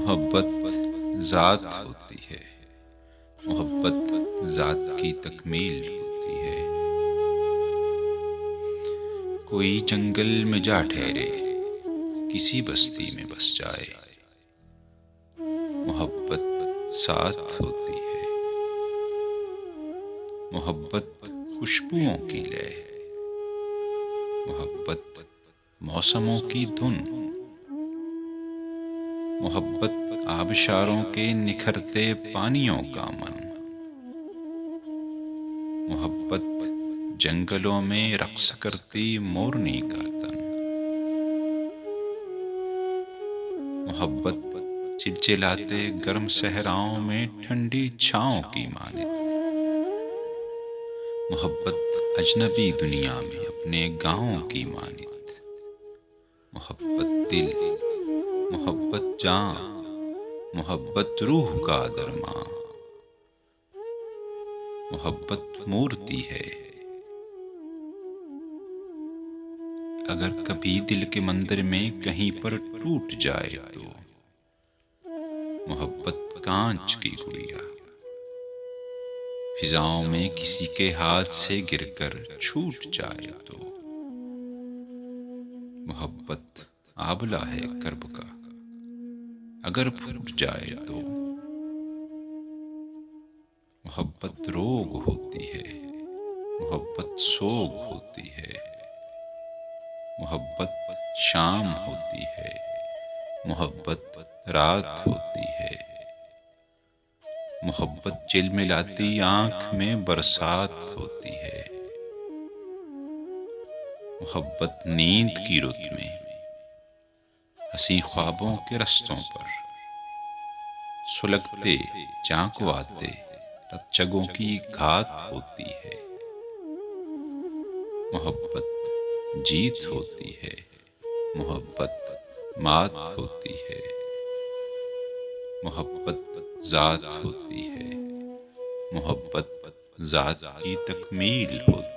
मोहब्बत ज़ात होती है, मोहब्बत ज़ात की तकमील होती है। कोई जंगल में जा ठहरे, किसी बस्ती में बस जाए, मोहब्बत साथ होती है। मोहब्बत खुशबुओं की लय, मोहब्बत मौसमों की धुन, मोहब्बत आबशारों के निखरते पानियों का मन, मोहब्बत जंगलों में रक्स करती मोरनी का तन, मोहब्बत चिलचिलाते गर्म सहराओं में ठंडी छाँव की मानिंद, मोहब्बत अजनबी दुनिया में अपने गाँव की मानिंद, मोहब्बत दिल, मोहब्बत जान, मोहब्बत रूह का दरमां, मोहब्बत मूर्ति है। अगर कभी दिल के मंदिर में कहीं पर टूट जाए तो मोहब्बत कांच की गुड़िया, फिजाओं में किसी के हाथ से गिरकर छूट जाए तो मोहब्बत आबला है कर्ब का, अगर फूट जाए तो मोहब्बत रोग होती है, मोहब्बत सोग होती है, मोहब्बत शाम होती है, मोहब्बत रात होती है, मोहब्बत चिलमिलाती आंख में बरसात होती है, मोहब्बत नींद की रुत में हंसी ख्वाबों के रस्तों पर सुलगते चांकवाते रज्जगों की घात होती है, मोहब्बत जीत होती है, मोहब्बत मात होती है, मोहब्बत ज़ात होती है, मोहब्बत ज़ात की तकमील होती है।